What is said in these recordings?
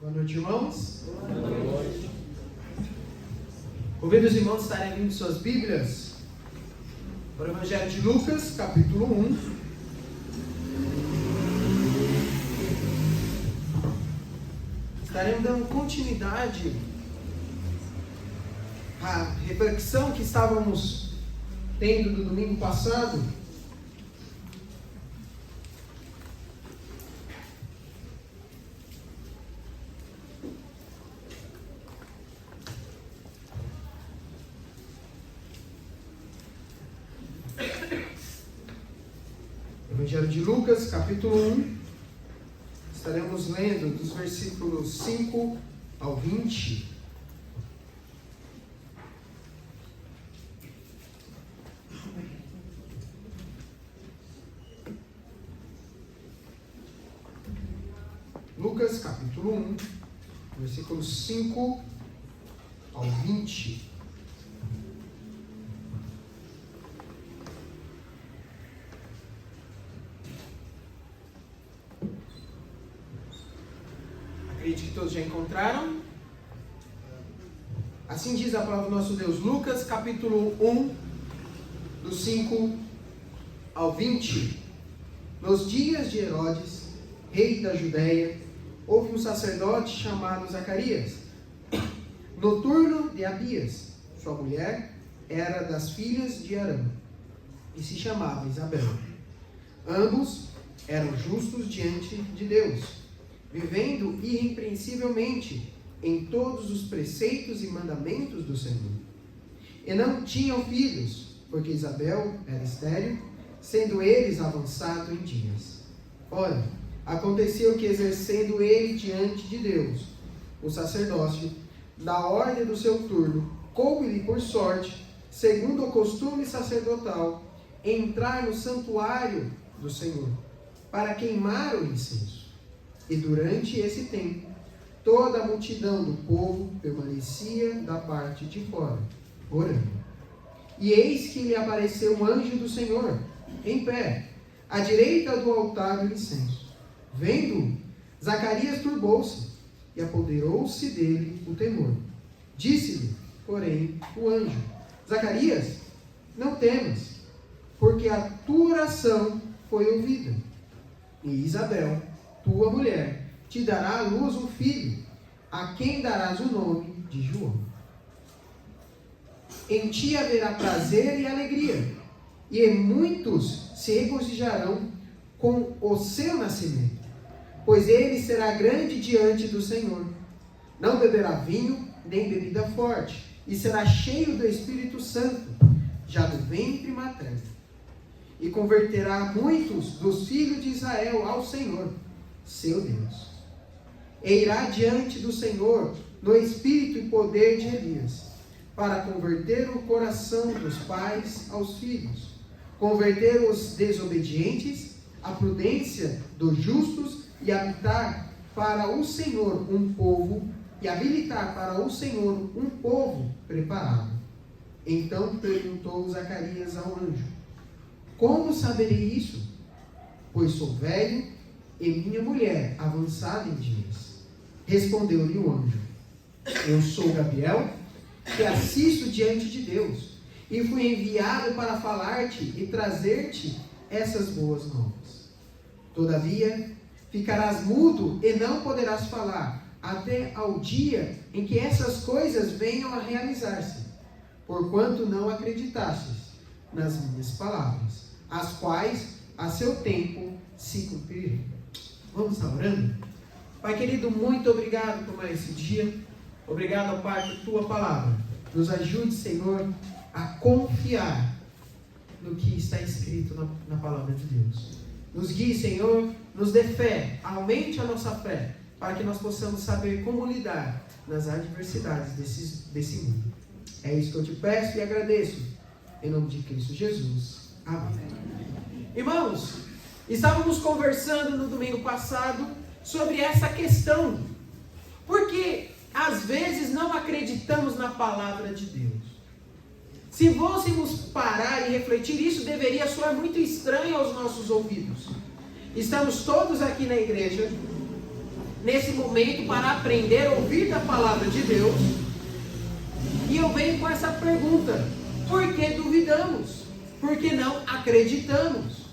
Boa noite, irmãos. Boa noite. Convido os irmãos a estarem abrindo suas Bíblias para o Evangelho de Lucas, capítulo 1. Estaremos dando continuidade à reflexão que estávamos tendo no domingo passado. Evangelho de Lucas, capítulo 1, estaremos lendo dos versículos 5 ao 20. Lucas, capítulo 1, versículos 5 ao 20. Acredito que todos já encontraram. Assim diz a palavra do nosso Deus. Lucas, capítulo 1, do 5 ao 20. Nos dias de Herodes, rei da Judéia, houve um sacerdote chamado Zacarias, noturno de Abias. Sua mulher era das filhas de Arão e se chamava Isabel. Ambos eram justos diante de Deus, vivendo irrepreensivelmente em todos os preceitos e mandamentos do Senhor. E não tinham filhos, porque Isabel era estéril, sendo eles avançados em dias. Ora, aconteceu que, exercendo ele diante de Deus o sacerdócio, da ordem do seu turno, coube-lhe por sorte, segundo o costume sacerdotal, entrar no santuário do Senhor, para queimar o incenso. E durante esse tempo, toda a multidão do povo permanecia da parte de fora, orando. E eis que lhe apareceu um anjo do Senhor, em pé, à direita do altar do incenso. Vendo-o, Zacarias turbou-se, e apoderou-se dele o temor. Disse-lhe, porém, o anjo: Zacarias, não temas, porque a tua oração foi ouvida. E Isabel, tua mulher, te dará à luz um filho, a quem darás o nome de João. Em ti haverá prazer e alegria, e muitos se regozijarão com o seu nascimento, pois ele será grande diante do Senhor. Não beberá vinho, nem bebida forte, e será cheio do Espírito Santo, já do ventre materno. E converterá muitos dos filhos de Israel ao Senhor, seu Deus. E irá diante do Senhor no espírito e poder de Elias, para converter o coração dos pais aos filhos, converter os desobedientes à prudência dos justos e habilitar para o Senhor um povo preparado. Então perguntou Zacarias ao anjo: Como saberei isso? Pois sou velho e minha mulher avançada em dias. Respondeu-lhe o anjo: Eu sou Gabriel, que assisto diante de Deus, e fui enviado para falar-te e trazer-te essas boas novas. Todavia, ficarás mudo e não poderás falar, até ao dia em que essas coisas venham a realizar-se, porquanto não acreditastes nas minhas palavras, as quais a seu tempo se cumprirão. Vamos estar orando? Pai querido, muito obrigado por mais esse dia. Obrigado, Pai, por tua palavra. Nos ajude, Senhor, a confiar no que está escrito na palavra de Deus. Nos guie, Senhor, nos dê fé, aumente a nossa fé, para que nós possamos saber como lidar nas adversidades desse mundo. É isso que eu te peço e agradeço. Em nome de Cristo Jesus. Amém. Irmãos, estávamos conversando no domingo passado sobre essa questão, porque às vezes não acreditamos na palavra de Deus. Se fôssemos parar e refletir, isso deveria soar muito estranho aos nossos ouvidos. Estamos todos aqui na igreja, nesse momento para aprender a ouvir da palavra de Deus. E eu venho com essa pergunta: por que duvidamos? Por que não acreditamos?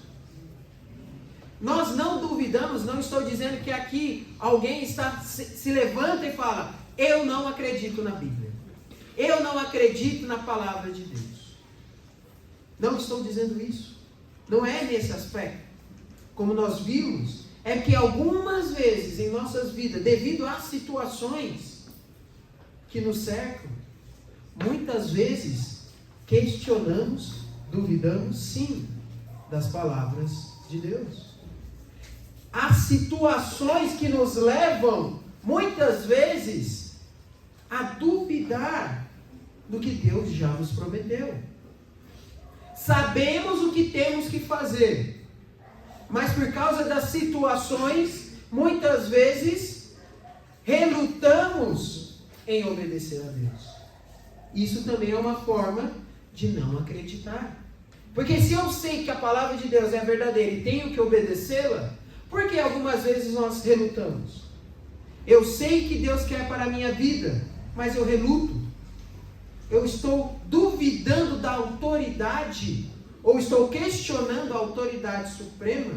Nós não duvidamos, não estou dizendo que aqui alguém se levanta e fala: eu não acredito na Bíblia, eu não acredito na palavra de Deus. Não estou dizendo isso. Não é nesse aspecto. Como nós vimos, é que algumas vezes em nossas vidas, devido às situações que nos cercam, muitas vezes questionamos, duvidamos sim das palavras de Deus. Há situações que nos levam, muitas vezes, a duvidar do que Deus já nos prometeu. Sabemos o que temos que fazer, mas por causa das situações, muitas vezes, relutamos em obedecer a Deus. Isso também é uma forma de não acreditar. Porque se eu sei que a palavra de Deus é verdadeira e tenho que obedecê-la, por que algumas vezes nós relutamos? Eu sei que Deus quer para a minha vida, mas eu reluto. Eu estou duvidando da autoridade, ou estou questionando a autoridade suprema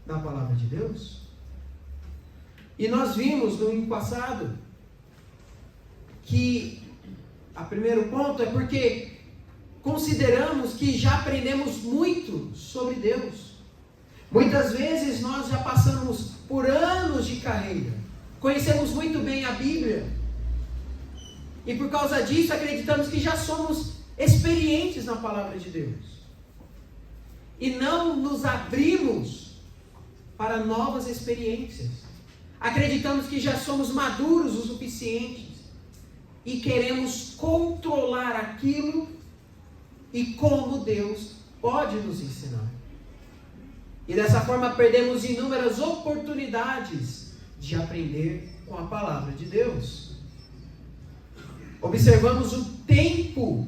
da palavra de Deus. E nós vimos no ano passado que o primeiro ponto é porque consideramos que já aprendemos muito sobre Deus. Muitas vezes nós já passamos por anos de carreira, conhecemos muito bem a Bíblia, e por causa disso acreditamos que já somos experientes na palavra de Deus. E não nos abrimos para novas experiências. Acreditamos que já somos maduros o suficiente e queremos controlar aquilo e como Deus pode nos ensinar. E dessa forma perdemos inúmeras oportunidades de aprender com a palavra de Deus. Observamos o tempo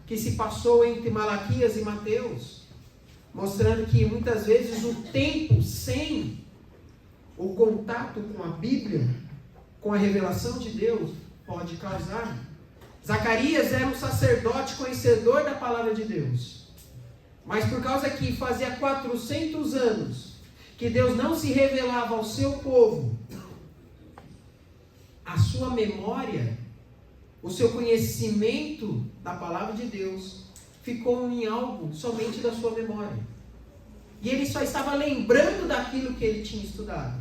que se passou entre Malaquias e Mateus, mostrando que muitas vezes o tempo sem o contato com a Bíblia, com a revelação de Deus, pode causar. Zacarias era um sacerdote conhecedor da palavra de Deus, mas por causa que fazia 400 anos que Deus não se revelava ao seu povo, a sua memória, o seu conhecimento da palavra de Deus ficou em algo somente da sua memória. E ele só estava lembrando daquilo que ele tinha estudado.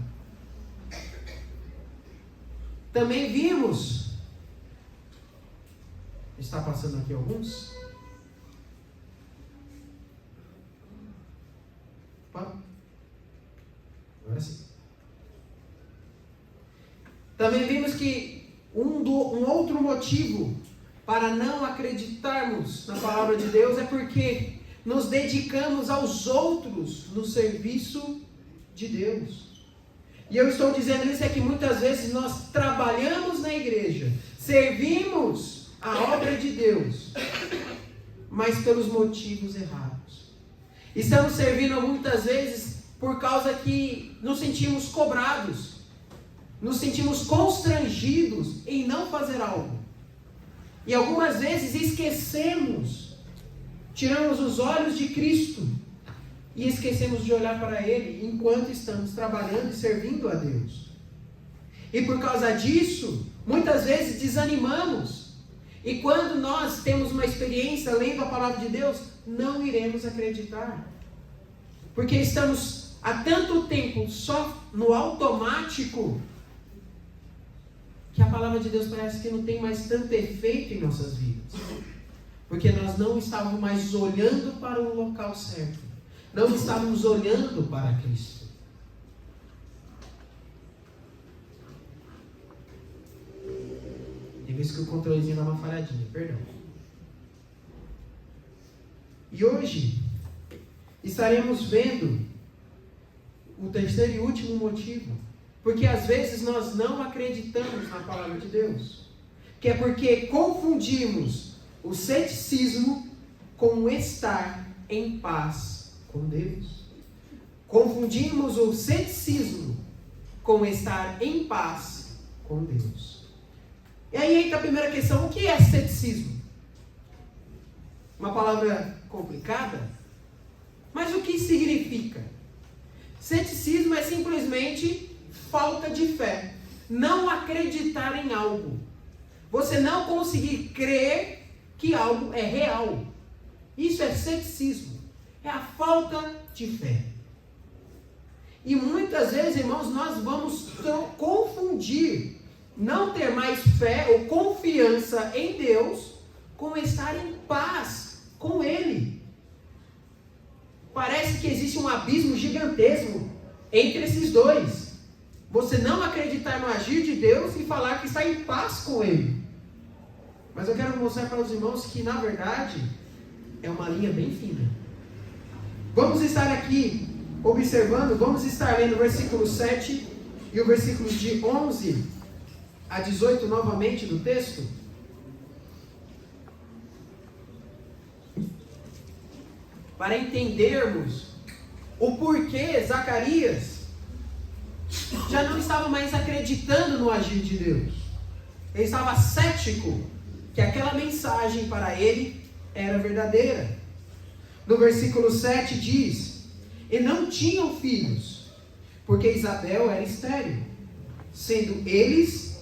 Também vimos, está passando aqui alguns. Opa. Agora sim. Também vimos que um outro motivo para não acreditarmos na palavra de Deus é porque nos dedicamos aos outros no serviço de Deus. E eu estou dizendo isso é que muitas vezes nós trabalhamos na igreja, servimos a obra de Deus, mas pelos motivos errados. Estamos servindo muitas vezes por causa que nos sentimos cobrados, nos sentimos constrangidos em não fazer algo. E algumas vezes esquecemos, tiramos os olhos de Cristo e esquecemos de olhar para Ele enquanto estamos trabalhando e servindo a Deus. E por causa disso, muitas vezes desanimamos. E quando nós temos uma experiência lendo a palavra de Deus, não iremos acreditar. Porque estamos há tanto tempo só no automático, que a palavra de Deus parece que não tem mais tanto efeito em nossas vidas. Porque nós não estávamos mais olhando para o local certo. Não estávamos olhando para Cristo. Tem vez que o controlezinho dá uma falhadinha, perdão. E hoje estaremos vendo o terceiro e último motivo. Porque às vezes nós não acreditamos na palavra de Deus. Que é porque confundimos o ceticismo com o estar em paz com Deus. Confundimos o ceticismo com estar em paz com Deus. E aí entra a primeira questão: o que é ceticismo? Uma palavra complicada, mas o que significa? Ceticismo é simplesmente falta de fé, não acreditar em algo. Você não conseguir crer que algo é real. Isso é ceticismo, é a falta de fé. E muitas vezes, irmãos, nós vamos confundir não ter mais fé ou confiança em Deus com estar em paz com Ele. Parece que existe um abismo gigantesco entre esses dois. Você não acreditar no agir de Deus e falar que está em paz com Ele. Mas eu quero mostrar para os irmãos que, na verdade, é uma linha bem fina. Vamos estar aqui observando, vamos estar lendo o versículo 7 e o versículo de 11 a 18 novamente do texto. Para entendermos o porquê Zacarias já não estava mais acreditando no agir de Deus. Ele estava cético que aquela mensagem para ele era verdadeira. No versículo 7 diz: e não tinham filhos, porque Isabel era estéril, sendo eles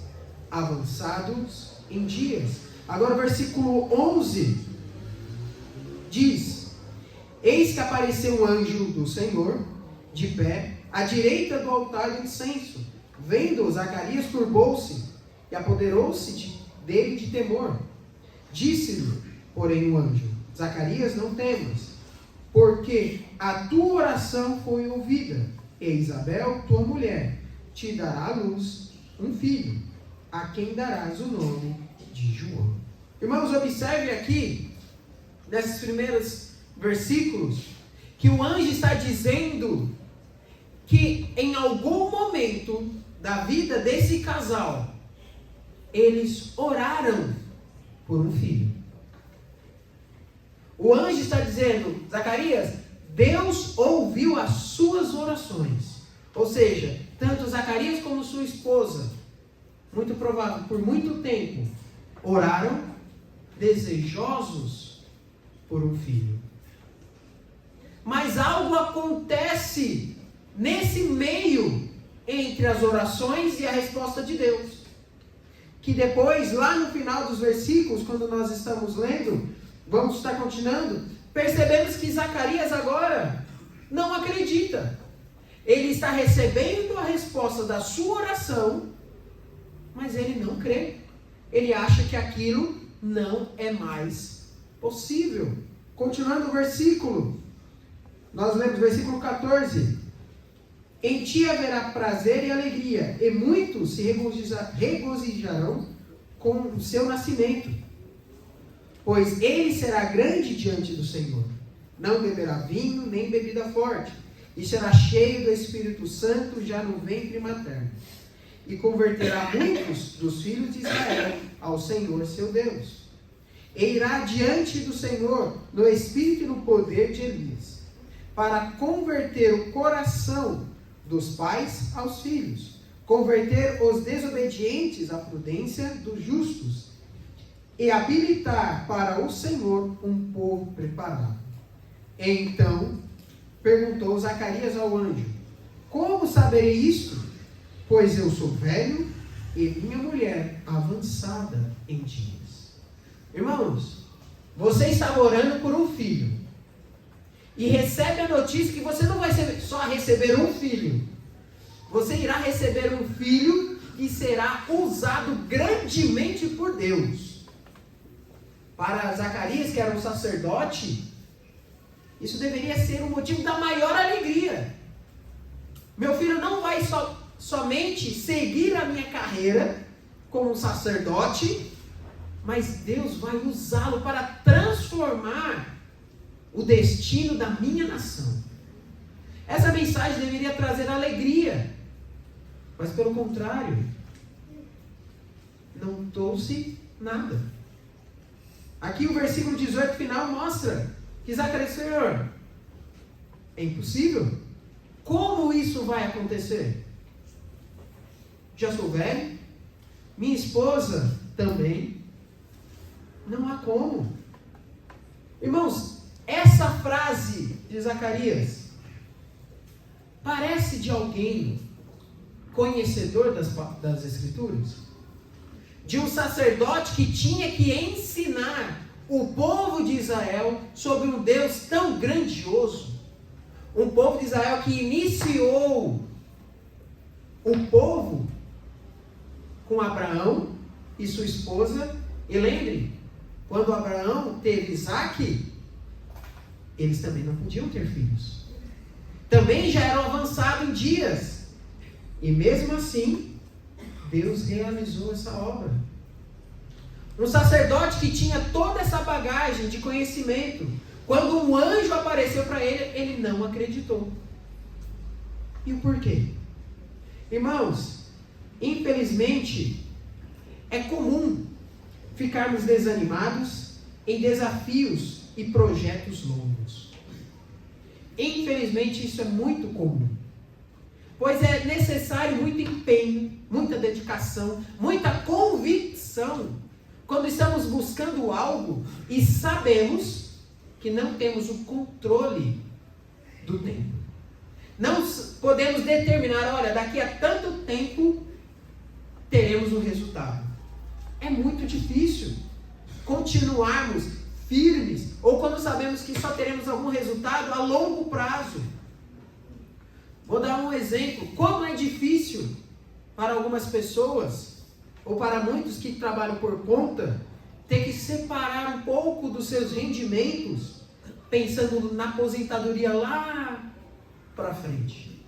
avançados em dias. Agora o versículo 11 diz: eis que apareceu um anjo do Senhor, de pé, à direita do altar do incenso. Vendo-o, Zacarias turbou-se, e apoderou-se dele de temor. Disse-lhe, porém, o anjo: Zacarias, não temas, porque a tua oração foi ouvida, e Isabel, tua mulher, te dará à luz um filho, a quem darás o nome de João. Irmãos, observe aqui, nesses primeiros versículos, que o anjo está dizendo que em algum momento da vida desse casal, eles oraram por um filho. O anjo está dizendo: Zacarias, Deus ouviu as suas orações. Ou seja, tanto Zacarias como sua esposa, muito provável, por muito tempo, oraram desejosos por um filho. Mas algo acontece nesse meio entre as orações e a resposta de Deus. Que depois, lá no final dos versículos, quando nós estamos lendo, vamos estar continuando, percebemos que Zacarias agora não acredita. Ele está recebendo a resposta da sua oração, mas ele não crê. Ele acha que aquilo não é mais possível. Continuando o versículo, nós lemos o versículo 14. Em ti haverá prazer e alegria, e muitos se regozijarão com o seu nascimento. Pois ele será grande diante do Senhor. Não beberá vinho, nem bebida forte, e será cheio do Espírito Santo já no ventre materno. E converterá muitos dos filhos de Israel ao Senhor seu Deus. E irá diante do Senhor no espírito e no poder de Elias, para converter o coração dos pais aos filhos, converter os desobedientes à prudência dos justos, e habilitar para o Senhor um povo preparado. Então perguntou Zacarias ao anjo: como saberei isto? Pois eu sou velho e minha mulher avançada em dias. Irmãos, você está orando por um filho e recebe a notícia que você não vai só receber um filho, você irá receber um filho que será usado grandemente por Deus. Para Zacarias, que era um sacerdote, isso deveria ser um motivo da maior alegria. Meu filho não vai somente seguir a minha carreira como um sacerdote, mas Deus vai usá-lo para transformar o destino da minha nação. Essa mensagem deveria trazer alegria, mas pelo contrário, não trouxe nada. Aqui o versículo 18 final mostra que Zacarias: Senhor, é impossível? Como isso vai acontecer? já sou velho, minha esposa também. Não há como. Irmãos, essa frase de Zacarias parece de alguém conhecedor das Escrituras? De um sacerdote que tinha que ensinar o povo de Israel sobre um Deus tão grandioso. Um povo de Israel que iniciou o povo com Abraão e sua esposa. E lembre, quando Abraão teve Isaque, eles também não podiam ter filhos. Também já eram avançados em dias. E mesmo assim, Deus realizou essa obra. Um sacerdote que tinha toda essa bagagem de conhecimento. Quando um anjo apareceu para ele, ele não acreditou. E o porquê? Irmãos, infelizmente, é comum ficarmos desanimados em desafios e projetos longos. Infelizmente, isso é muito comum. Pois é necessário muito empenho, muita dedicação, muita convicção, quando estamos buscando algo e sabemos que não temos o controle do tempo. Não podemos determinar, olha, daqui a tanto tempo teremos um resultado. É muito difícil continuarmos firmes, ou quando sabemos que só teremos algum resultado a longo prazo. Vou dar um exemplo. Como é difícil para algumas pessoas, ou para muitos que trabalham por conta, ter que separar um pouco dos seus rendimentos, pensando na aposentadoria lá para frente.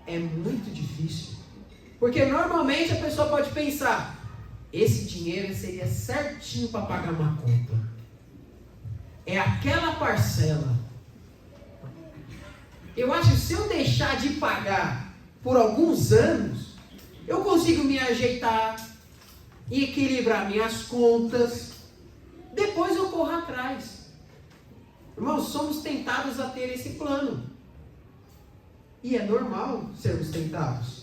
É muito difícil. Porque normalmente a pessoa pode pensar, esse dinheiro seria certinho para pagar uma conta. É aquela parcela. Eu acho que se eu deixar de pagar por alguns anos, eu consigo me ajeitar e equilibrar minhas contas. Depois eu corro atrás. Irmãos, somos tentados a ter esse plano. E é normal sermos tentados.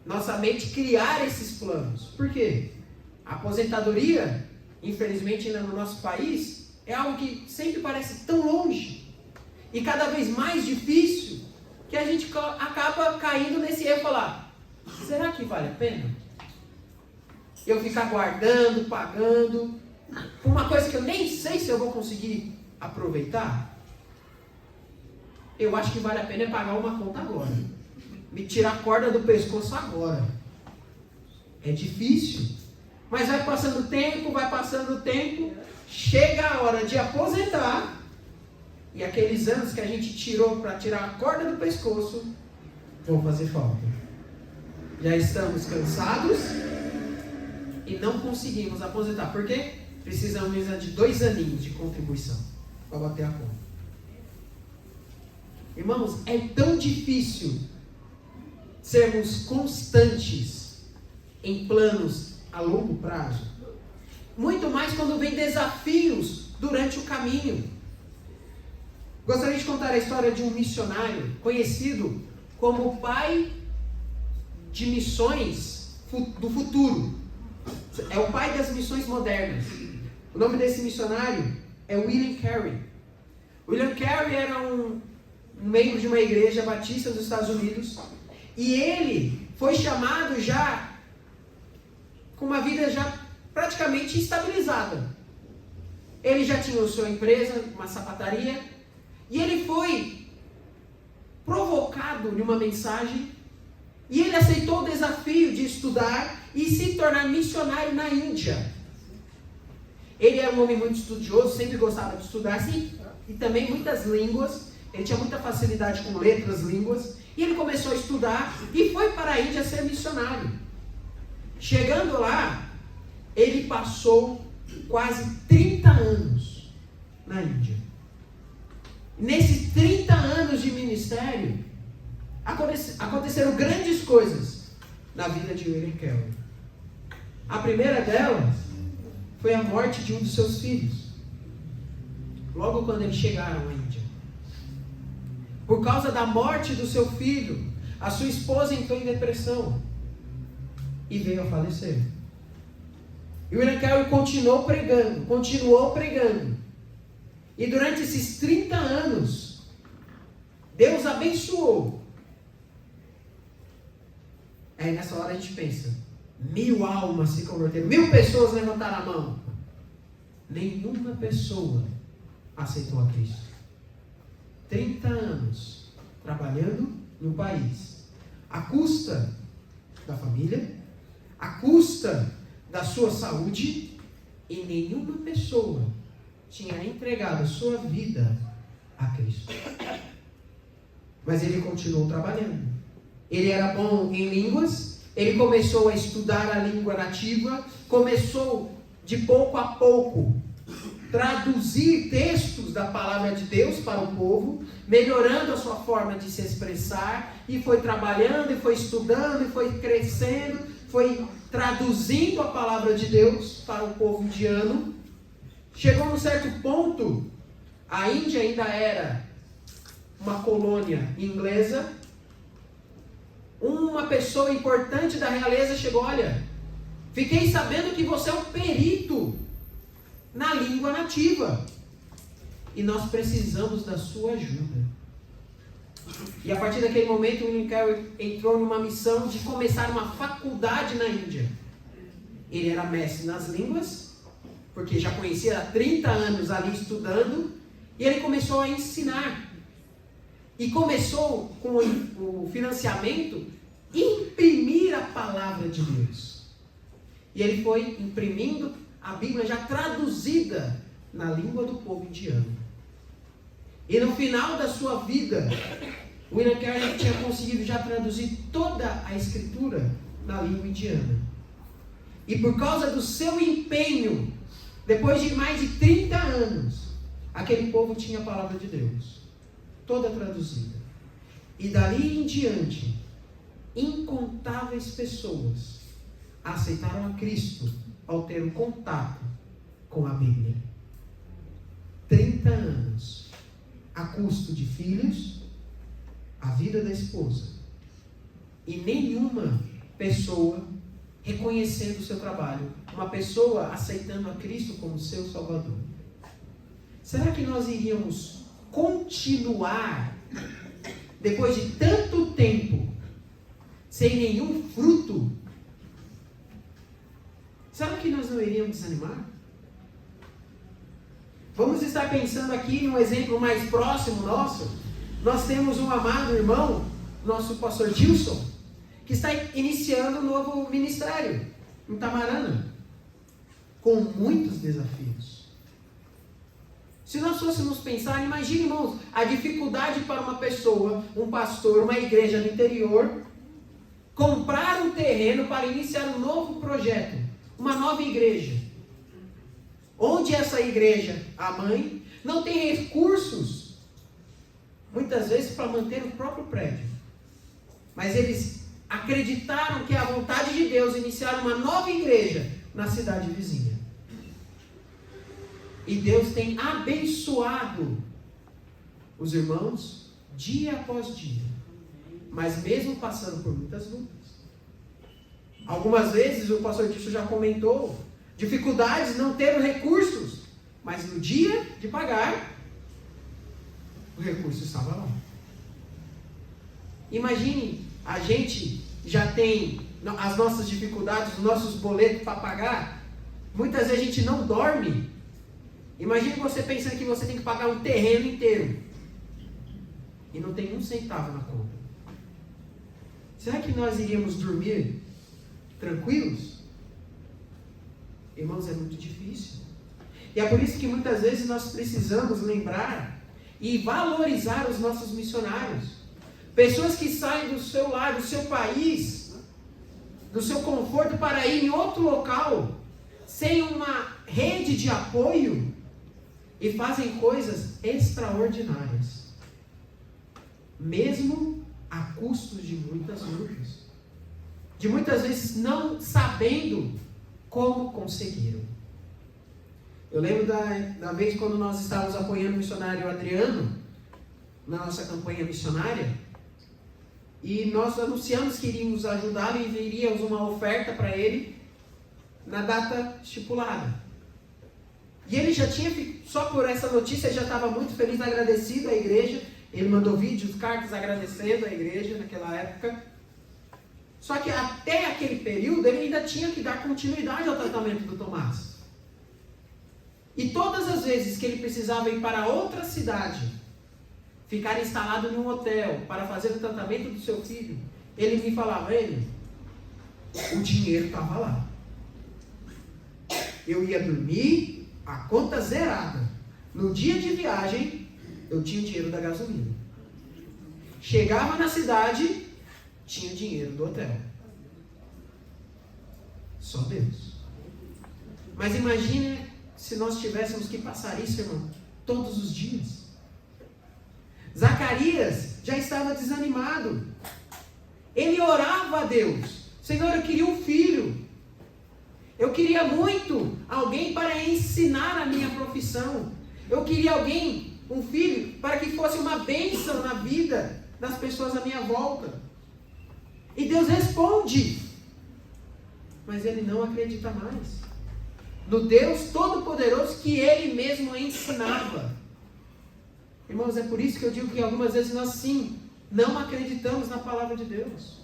Nossa mente criar esses planos. Por quê? A aposentadoria, infelizmente ainda no nosso país, é algo que sempre parece tão longe. E cada vez mais difícil, que a gente acaba caindo nesse erro e falar, será que vale a pena? Eu ficar guardando, pagando, uma coisa que eu nem sei se eu vou conseguir aproveitar? Eu acho que vale a pena pagar uma conta agora. Me tirar a corda do pescoço agora. É difícil. Mas vai passando o tempo, chega a hora de aposentar, e aqueles anos que a gente tirou para tirar a corda do pescoço, vão fazer falta. Já estamos cansados e não conseguimos aposentar. Por quê? Precisamos de 2 aninhos de contribuição para bater a conta. Irmãos, é tão difícil sermos constantes em planos a longo prazo. Muito mais quando vem desafios durante o caminho. Gostaria de contar a história de um missionário conhecido como o pai de missões do futuro. É o pai das missões modernas. O nome desse missionário é William Carey. William Carey era um membro de uma igreja batista dos Estados Unidos. E ele foi chamado já com uma vida já praticamente estabilizada. Ele já tinha a sua empresa, uma sapataria, e ele foi provocado numa mensagem, e ele aceitou o desafio de estudar e se tornar missionário na Índia. Ele era um homem muito estudioso, sempre gostava de estudar, sim, e também muitas línguas. Ele tinha muita facilidade com letras, línguas, e ele começou a estudar e foi para a Índia ser missionário. Chegando lá, ele passou quase 30 anos na Índia. Nesses 30 anos de ministério, aconteceram grandes coisas na vida de William Carey. A primeira delas foi a morte de um dos seus filhos. Logo quando eles chegaram à Índia. Por causa da morte do seu filho, a sua esposa entrou em depressão e veio a falecer. E o William Carey continuou pregando. E durante esses 30 anos, Deus abençoou. Aí nessa hora a gente pensa, 1000 almas se converteram, 1000 pessoas levantaram a mão. Nenhuma pessoa aceitou a Cristo. 30 anos trabalhando no país, à custa da família, à custa da sua saúde, e nenhuma pessoa tinha entregado a sua vida a Cristo. Mas ele continuou trabalhando. Ele era bom em línguas, ele começou a estudar a língua nativa, começou de pouco a pouco traduzir textos da palavra de Deus para o povo, melhorando a sua forma de se expressar, e foi trabalhando, e foi estudando, e foi crescendo, foi traduzindo a palavra de Deus para o povo indiano. Chegou num certo ponto, a Índia ainda era uma colônia inglesa. Uma pessoa importante da realeza chegou: olha, fiquei sabendo que você é um perito na língua nativa, e nós precisamos da sua ajuda. E a partir daquele momento, o William Carey entrou numa missão de começar uma faculdade na Índia. Ele era mestre nas línguas, porque já conhecia há 30 anos ali estudando, e ele começou a ensinar. E começou com o financiamento, imprimir a palavra de Deus. E ele foi imprimindo a Bíblia já traduzida na língua do povo indiano. E no final da sua vida, William Carey tinha conseguido já traduzir toda a Escritura na língua indiana. E por causa do seu empenho, depois de mais de 30 anos, aquele povo tinha a palavra de Deus toda traduzida. E dali em diante, incontáveis pessoas aceitaram a Cristo ao ter um contato com a Bíblia. 30 anos, a custo de filhos, a vida da esposa, e nenhuma pessoa reconhecendo o seu trabalho, uma pessoa aceitando a Cristo como seu Salvador. Será que nós iríamos continuar, depois de tanto tempo, sem nenhum fruto? Será que nós não iríamos desanimar? Vamos estar pensando aqui num exemplo mais próximo nosso. Nós temos um amado irmão, nosso pastor Gilson, que está iniciando um novo ministério em Tamarana, com muitos desafios. Se nós fôssemos pensar, imagine, irmãos, a dificuldade para uma pessoa, um pastor, uma igreja no interior, comprar um terreno para iniciar um novo projeto, uma nova igreja. Onde essa igreja, a mãe, não tem recursos, muitas vezes, para manter o próprio prédio. Mas eles acreditaram que é a vontade de Deus iniciar uma nova igreja na cidade vizinha. E Deus tem abençoado os irmãos dia após dia, mas mesmo passando por muitas lutas. Algumas vezes o pastor Tício já comentou, dificuldades não ter recursos, mas no dia de pagar, o recurso estava lá. Imagine, a gente já tem as nossas dificuldades, os nossos boletos para pagar, muitas vezes a gente não dorme. Imagine você pensando que você tem que pagar um terreno inteiro e não tem um centavo na conta. Será que nós iríamos dormir tranquilos? Irmãos, é muito difícil. E é por isso que muitas vezes nós precisamos lembrar e valorizar os nossos missionários. Pessoas que saem do seu lar, do seu país, do seu conforto para ir em outro local, sem uma rede de apoio, e fazem coisas extraordinárias, mesmo a custo de muitas lutas, de muitas vezes não sabendo como conseguiram. Eu lembro da vez quando nós estávamos apoiando o missionário Adriano, na nossa campanha missionária, e nós anunciamos que iríamos ajudá-lo e enviaríamos uma oferta para ele na data estipulada. E ele já tinha, só por essa notícia, já estava muito feliz, agradecido à igreja. Ele mandou vídeos, cartas agradecendo à igreja naquela época. Só que até aquele período ele ainda tinha que dar continuidade ao tratamento do Tomás. E todas as vezes que ele precisava ir para outra cidade, ficar instalado em um hotel para fazer o tratamento do seu filho, ele me falava, o dinheiro estava lá. Eu ia dormir, a conta zerada. No dia de viagem, eu tinha o dinheiro da gasolina. Chegava na cidade, tinha o dinheiro do hotel. Só Deus. Mas imagine se nós tivéssemos que passar isso, irmão, todos os dias. Zacarias já estava desanimado. Ele orava a Deus. Senhor, eu queria um filho. Eu queria muito alguém para ensinar a minha profissão. Eu queria alguém, um filho, para que fosse uma bênção na vida das pessoas à minha volta. E Deus responde. Mas ele não acredita mais no Deus Todo-Poderoso que ele mesmo ensinava. Irmãos, é por isso que eu digo que algumas vezes nós sim, não acreditamos na palavra de Deus.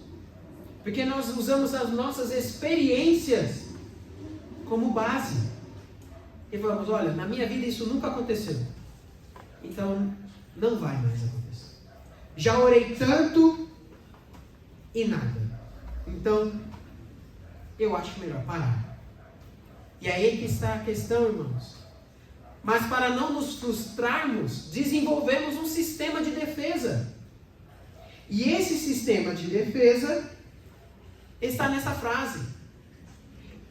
Porque nós usamos as nossas experiências como base. E falamos, olha, na minha vida isso nunca aconteceu. Então, não vai mais acontecer. Já orei tanto e nada. Então, eu acho melhor parar. E aí que está a questão, irmãos. Mas para não nos frustrarmos, desenvolvemos um sistema de defesa. E esse sistema de defesa está nessa frase.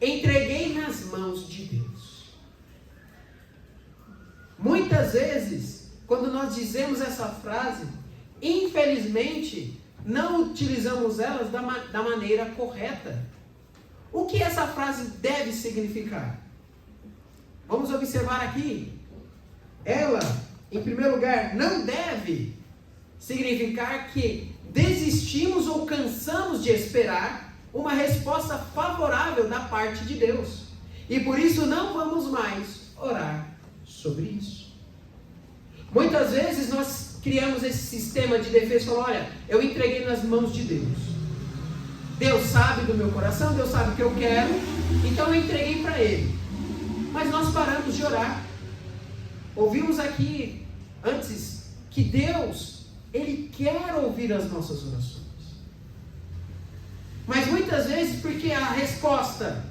Entreguei nas mãos de Deus. Muitas vezes, quando nós dizemos essa frase, infelizmente, não utilizamos elas da maneira correta. O que essa frase deve significar? Vamos observar aqui. Ela, em primeiro lugar, não deve significar que desistimos ou cansamos de esperar uma resposta favorável da parte de Deus. E por isso não vamos mais orar sobre isso. Muitas vezes nós criamos esse sistema de defesa e falamos, olha, eu entreguei nas mãos de Deus. Deus sabe do meu coração, Deus sabe o que eu quero, então eu entreguei para Ele. Mas nós paramos de orar. Ouvimos aqui antes que Deus, Ele quer ouvir as nossas orações. Mas muitas vezes, porque a resposta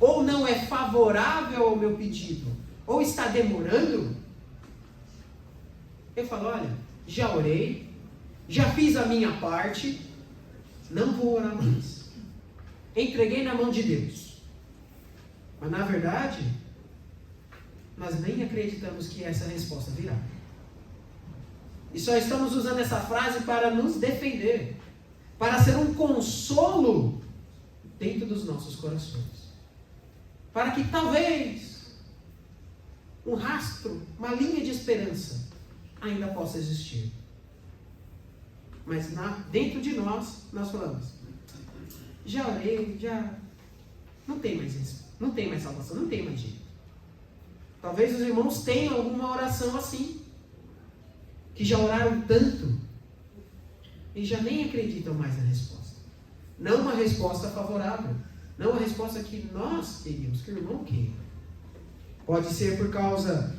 ou não é favorável ao meu pedido, ou está demorando, eu falo, olha, já orei, já fiz a minha parte, não vou orar mais. Entreguei na mão de Deus. Mas na verdade, nós nem acreditamos que essa resposta virá. E só estamos usando essa frase para nos defender, para ser um consolo dentro dos nossos corações. Para que talvez um rastro, uma linha de esperança ainda possa existir. Mas dentro de nós falamos, já orei, já não tem mais isso, não tem mais salvação, não tem mais jeito. Talvez os irmãos tenham alguma oração assim, que já oraram tanto e já nem acreditam mais na resposta. Não uma resposta favorável, não uma resposta que nós queríamos, que o irmão queira. Pode ser por causa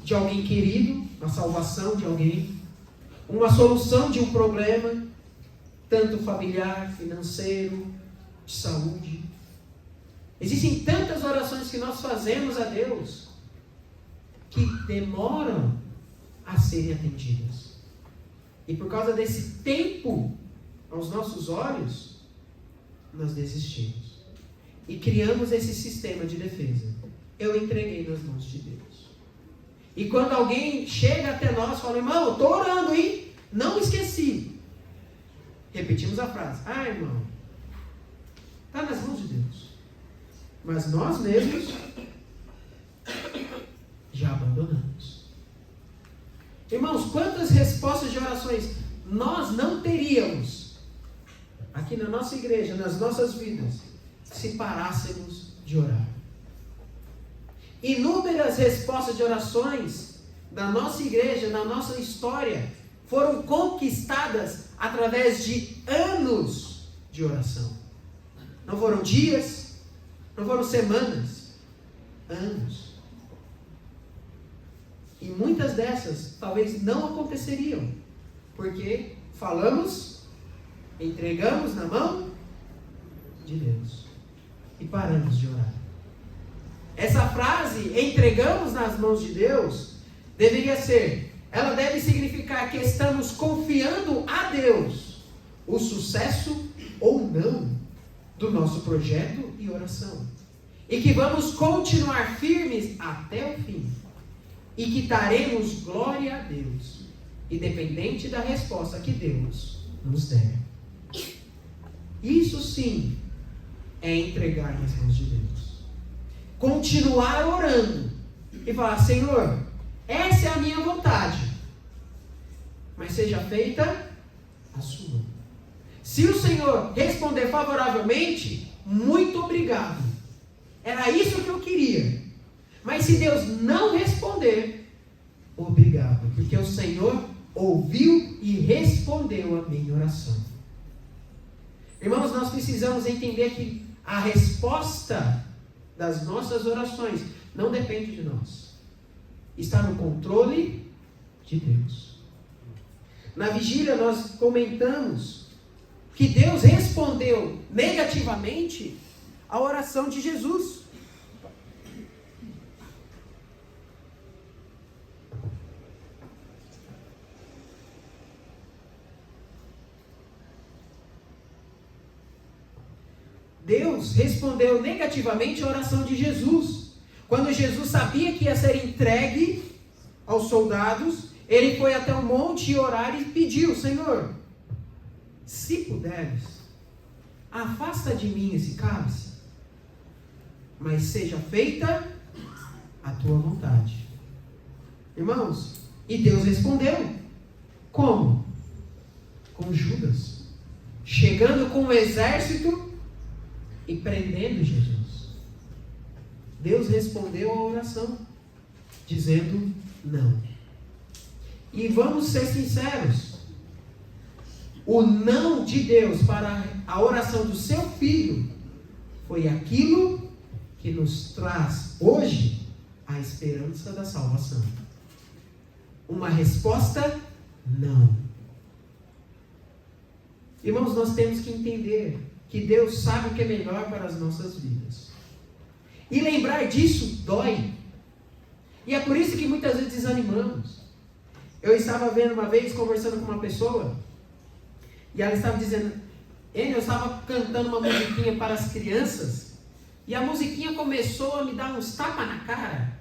de alguém querido, a salvação de alguém, uma solução de um problema, tanto familiar, financeiro, de saúde. Existem tantas orações que nós fazemos a Deus que demoram a serem atendidas. E por causa desse tempo aos nossos olhos, nós desistimos. E criamos esse sistema de defesa. Eu entreguei nas mãos de Deus. E quando alguém chega até nós e fala, irmão, eu estou orando, hein? Não esqueci. Repetimos a frase. Ah, irmão, está nas mãos de Deus. Mas nós mesmos já abandonamos. Irmãos, quantas respostas de orações nós não teríamos aqui na nossa igreja, nas nossas vidas, se parássemos de orar. Inúmeras respostas de orações da nossa igreja, na nossa história, foram conquistadas através de anos de oração. Não foram dias, não foram semanas, anos. E muitas dessas talvez não aconteceriam, porque falamos, entregamos na mão de Deus e paramos de orar. Essa frase, entregamos nas mãos de Deus, ela deve significar que estamos confiando a Deus o sucesso ou não do nosso projeto e oração. E que vamos continuar firmes até o fim. E que daremos glória a Deus, independente da resposta que Deus nos der. Isso sim é entregar nas mãos de Deus. Continuar orando e falar: Senhor, essa é a minha vontade, mas seja feita a sua. Se o Senhor responder favoravelmente, muito obrigado. Era isso que eu queria. Mas se Deus não responder, obrigado, porque o Senhor ouviu e respondeu a minha oração. Irmãos, nós precisamos entender que a resposta das nossas orações não depende de nós. Está no controle de Deus. Na vigília nós comentamos que Deus respondeu negativamente a oração de Jesus. Deus respondeu negativamente a oração de Jesus. Quando Jesus sabia que ia ser entregue aos soldados, ele foi até o monte orar e pediu: Senhor, se puderes, afasta de mim esse cálice, mas seja feita a tua vontade. Irmãos, e Deus respondeu. Como? Com Judas, chegando com um exército e prendendo Jesus. Deus respondeu a oração, dizendo não. E vamos ser sinceros, o não de Deus para a oração do seu filho foi aquilo que nos traz hoje a esperança da salvação. Uma resposta não. Irmãos, nós temos que entender que Deus sabe o que é melhor para as nossas vidas. E lembrar disso dói. E é por isso que muitas vezes desanimamos. Eu estava vendo uma vez, conversando com uma pessoa, e ela estava dizendo: eu estava cantando uma musiquinha para as crianças, e a musiquinha começou a me dar uns tapas na cara.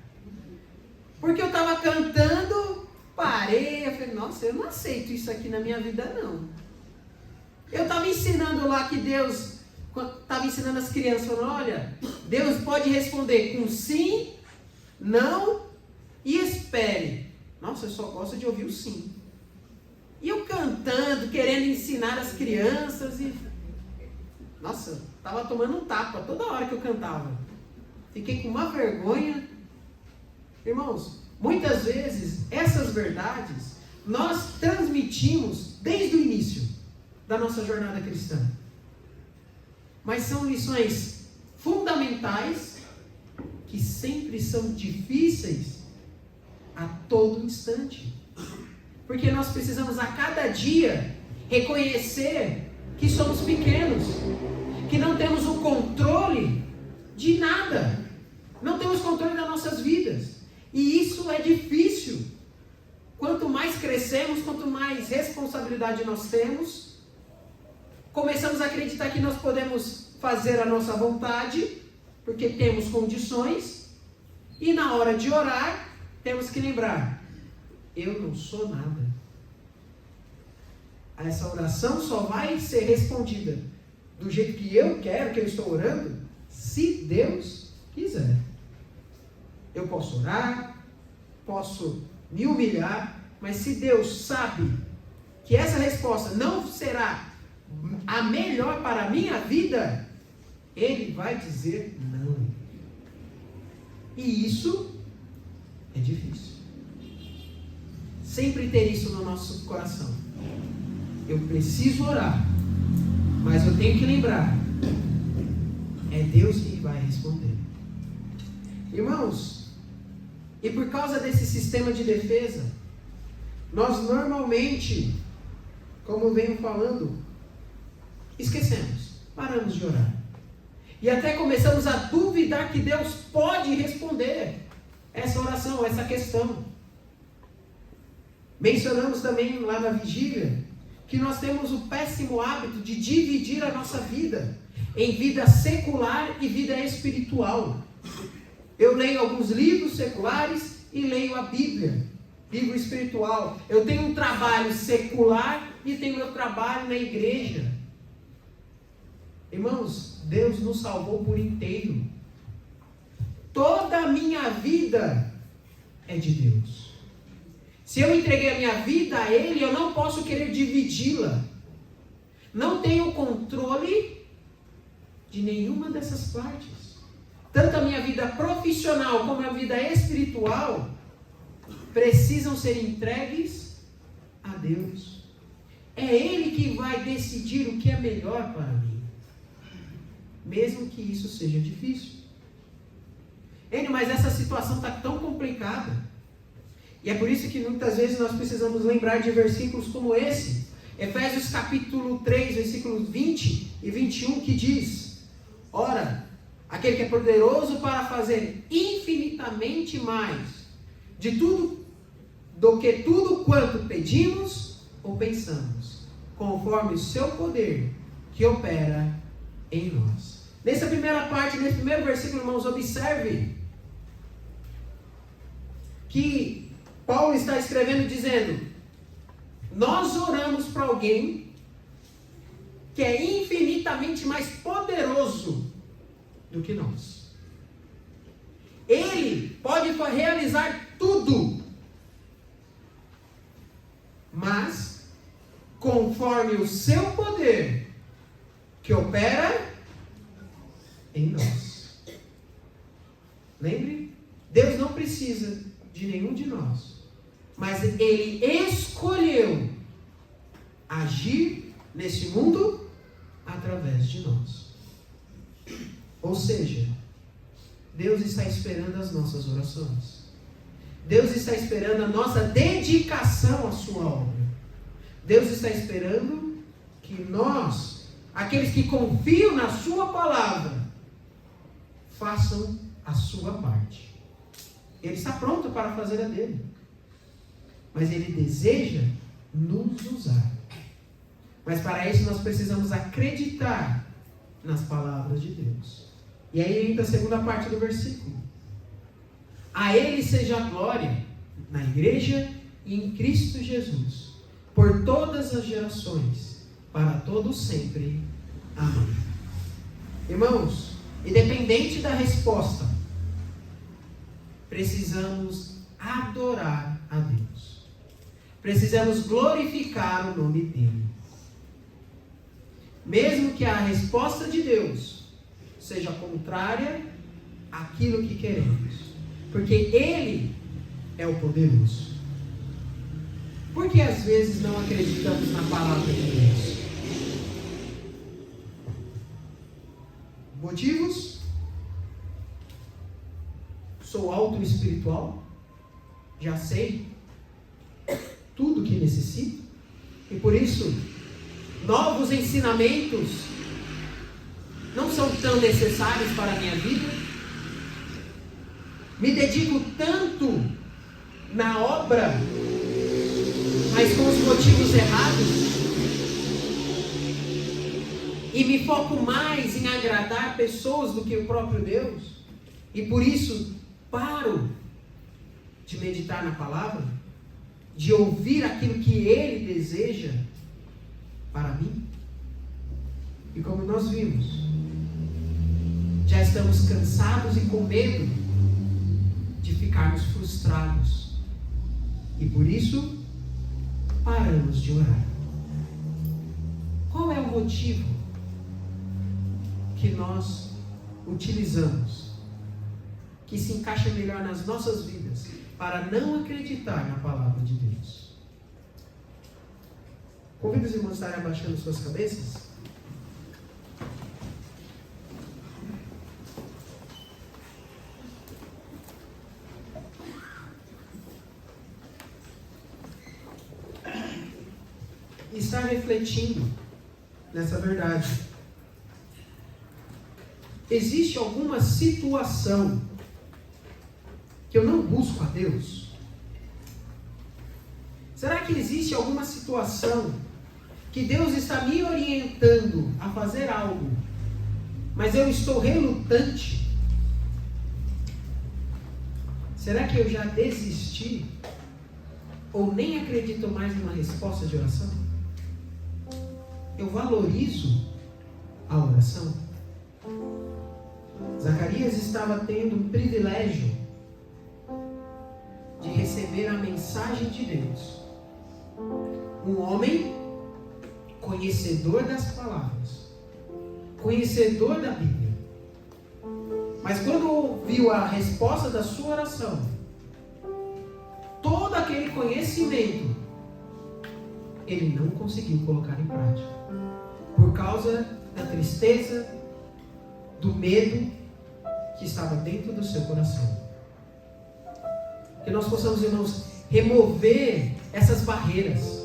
Porque eu estava cantando, parei, eu falei: nossa, eu não aceito isso aqui na minha vida não. Eu estava ensinando lá que Deus, estava ensinando as crianças, falando: olha, Deus pode responder com sim, não e espere. Nossa, eu só gosto de ouvir o sim. E eu cantando, querendo ensinar as crianças e... nossa, estava tomando um tapa toda hora que eu cantava. Fiquei com uma vergonha. Irmãos, muitas vezes essas verdades nós transmitimos desde o início da nossa jornada cristã. Mas são lições fundamentais que sempre são difíceis a todo instante. Porque nós precisamos a cada dia reconhecer que somos pequenos, que não temos o controle de nada, não temos controle das nossas vidas. E isso é difícil. Quanto mais crescemos, quanto mais responsabilidade nós temos, começamos a acreditar que nós podemos fazer a nossa vontade, porque temos condições, e na hora de orar, temos que lembrar: eu não sou nada. Essa oração só vai ser respondida do jeito que eu quero, que eu estou orando, se Deus quiser. Eu posso orar, posso me humilhar, mas se Deus sabe que essa resposta não será a melhor para a minha vida, Ele vai dizer não. E isso é difícil. Sempre ter isso no nosso coração. Eu preciso orar, mas eu tenho que lembrar, é Deus que vai responder. Irmãos, e por causa desse sistema de defesa, nós normalmente, como eu venho falando, esquecemos, paramos de orar. E até começamos a duvidar que Deus pode responder essa oração, essa questão. Mencionamos também lá na vigília, que nós temos o péssimo hábito de dividir a nossa vida em vida secular e vida espiritual. Eu leio alguns livros seculares e leio a Bíblia, livro espiritual. Eu tenho um trabalho secular e tenho meu trabalho na igreja. Irmãos, Deus nos salvou por inteiro. Toda a minha vida é de Deus. Se eu entreguei a minha vida a Ele, eu não posso querer dividi-la. Não tenho controle de nenhuma dessas partes. Tanto a minha vida profissional como a vida espiritual precisam ser entregues a Deus. É Ele que vai decidir o que é melhor para mim, mesmo que isso seja difícil. Mas essa situação está tão complicada. E é por isso que muitas vezes nós precisamos lembrar de versículos como esse. Efésios capítulo 3, versículos 20 e 21, que diz: ora, aquele que é poderoso para fazer infinitamente mais de tudo, do que tudo quanto pedimos ou pensamos, conforme o seu poder que opera em nós. Nessa primeira parte, nesse primeiro versículo, irmãos, observe que Paulo está escrevendo dizendo: nós oramos para alguém que é infinitamente mais poderoso do que nós. Ele pode realizar tudo, mas conforme o seu poder que opera em nós. Lembre, Deus não precisa de nenhum de nós, mas Ele escolheu agir nesse mundo através de nós. Ou seja, Deus está esperando as nossas orações. Deus está esperando a nossa dedicação à sua obra. Deus está esperando que nós, aqueles que confiam na sua palavra, façam a sua parte. Ele está pronto para fazer a dele. Mas Ele deseja nos usar. Mas para isso nós precisamos acreditar nas palavras de Deus. E aí entra a segunda parte do versículo. A Ele seja a glória na igreja e em Cristo Jesus, por todas as gerações, para todos sempre. Amém. Irmãos, independente da resposta, precisamos adorar a Deus. Precisamos glorificar o nome dEle. Mesmo que a resposta de Deus seja contrária àquilo que queremos. Porque Ele é o poderoso. Por que às vezes não acreditamos na palavra de Deus? Motivos? Sou auto-espiritual, já sei tudo que necessito, e por isso, novos ensinamentos não são tão necessários para a minha vida. Me dedico tanto na obra, mas com os motivos errados, e me foco mais em agradar pessoas do que o próprio Deus, e por isso paro de meditar na palavra, de ouvir aquilo que Ele deseja para mim. E como nós vimos, já estamos cansados e com medo de ficarmos frustrados, e por isso paramos de orar. Qual é o motivo que nós utilizamos, que se encaixa melhor nas nossas vidas, para não acreditar na palavra de Deus? Convido os irmãos a estarem abaixando suas cabeças. E estar refletindo nessa verdade. Existe alguma situação que eu não busco a Deus? Será que existe alguma situação que Deus está me orientando a fazer algo, mas eu estou relutante? Será que eu já desisti? Ou nem acredito mais numa resposta de oração? Eu valorizo a oração? Zacarias estava tendo o privilégio de receber a mensagem de Deus. Um homem conhecedor das palavras, conhecedor da Bíblia. Mas quando ouviu a resposta da sua oração, todo aquele conhecimento ele não conseguiu colocar em prática, por causa da tristeza, do medo que estava dentro do seu coração. Que nós possamos, irmãos, remover essas barreiras,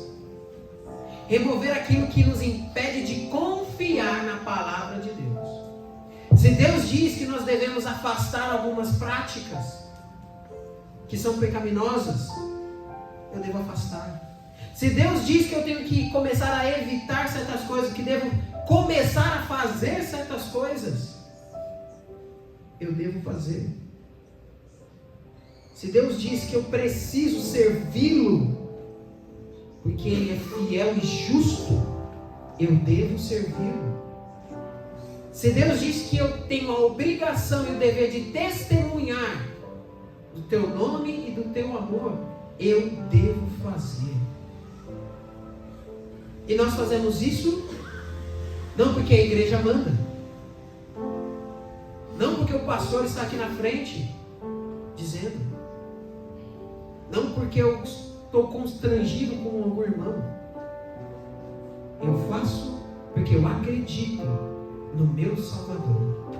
remover aquilo que nos impede de confiar na palavra de Deus. Se Deus diz que nós devemos afastar algumas práticas que são pecaminosas, eu devo afastar. Se Deus diz que eu tenho que começar a evitar certas coisas, que devo começar a fazer certas coisas, eu devo fazer. Se Deus diz que eu preciso servi-lo, porque Ele é fiel e justo, eu devo servi-lo. Se Deus diz que eu tenho a obrigação e o dever de testemunhar do Teu nome e do Teu amor, eu devo fazer. E nós fazemos isso não porque a igreja manda, não porque o pastor está aqui na frente dizendo, não porque eu estou constrangido com algum irmão. Eu faço porque eu acredito no meu Salvador.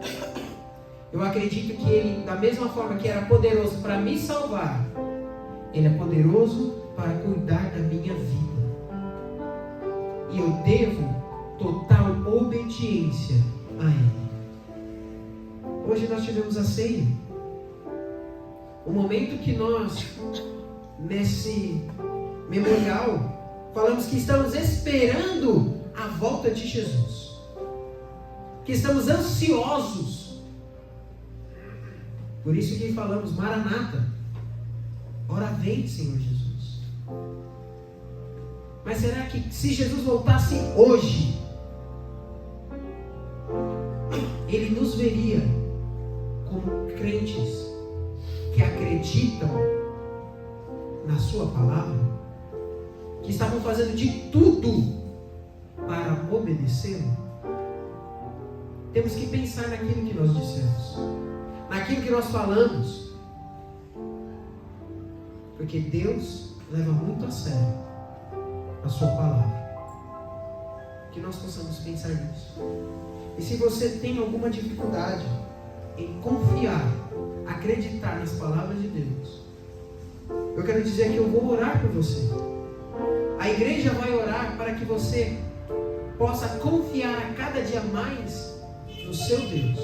Eu acredito que Ele, da mesma forma que era poderoso para me salvar, Ele é poderoso para cuidar da minha vida. E eu devo total obediência a Ele. Hoje nós tivemos a ceia. O momento que nós, nesse memorial, falamos que estamos esperando a volta de Jesus. Que estamos ansiosos. Por isso que falamos, Maranata, ora vem, Senhor Jesus. Mas será que se Jesus voltasse hoje, Ele nos veria como crentes que acreditam na sua palavra, que estavam fazendo de tudo para obedecê-lo? Temos que pensar naquilo que nós dissemos, naquilo que nós falamos, porque Deus leva muito a sério a sua palavra. Que nós possamos pensar nisso. E se você tem alguma dificuldade em confiar, acreditar nas palavras de Deus, eu quero dizer que eu vou orar por você. A igreja vai orar para que você possa confiar a cada dia mais no seu Deus,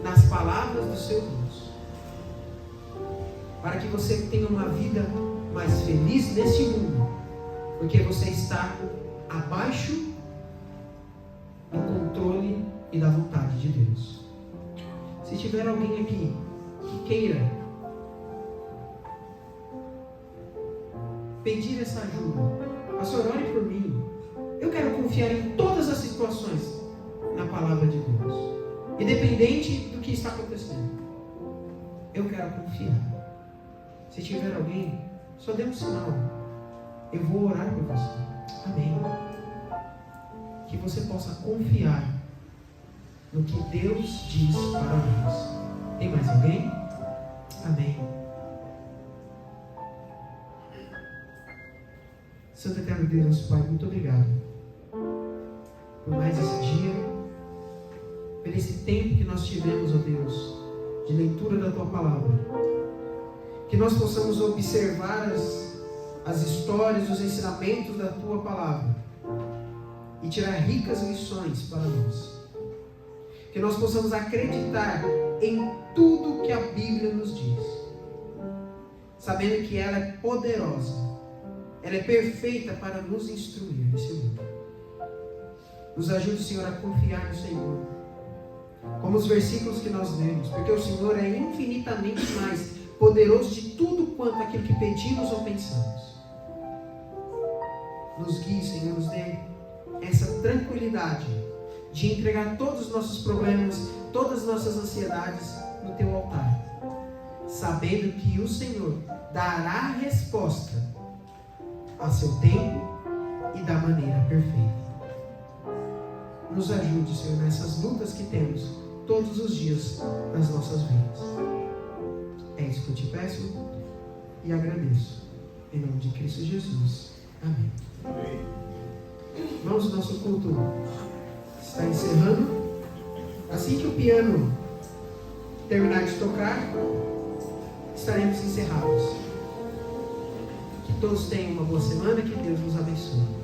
nas palavras do seu Deus, para que você tenha uma vida mais feliz nesse mundo, porque você está abaixo do controle e da vontade de Deus. Se tiver alguém aqui que queira pedir essa ajuda, pastor, ore por mim, eu quero confiar em todas as situações na palavra de Deus, independente do que está acontecendo, eu quero confiar. Se tiver alguém, só dê um sinal, eu vou orar por você. Amém. que você possa confiar no que Deus diz para nós. Tem mais alguém? Amém. Santo Eterno Deus, Pai, muito obrigado por mais esse dia, por esse tempo que nós tivemos, ó Deus, de leitura da Tua Palavra. Que nós possamos observar as histórias, os ensinamentos da Tua Palavra e tirar ricas lições para nós. Que nós possamos acreditar em tudo que a Bíblia nos diz, sabendo que ela é poderosa, ela é perfeita para nos instruir nesse mundo. Nos ajude, Senhor, a confiar no Senhor, como os versículos que nós lemos, porque o Senhor é infinitamente mais poderoso de tudo quanto aquilo que pedimos ou pensamos. Nos guie, Senhor, nos dê essa tranquilidade de entregar todos os nossos problemas, todas as nossas ansiedades no Teu altar, sabendo que o Senhor dará a resposta a seu tempo e da maneira perfeita. Nos ajude, Senhor, nessas lutas que temos todos os dias das nossas vidas. É isso que eu te peço e agradeço. Em nome de Cristo Jesus. Amém. Amém. Irmãos, o nosso culto está encerrando. Assim que o piano terminar de tocar, estaremos encerrados. Que todos tenham uma boa semana, que Deus nos abençoe.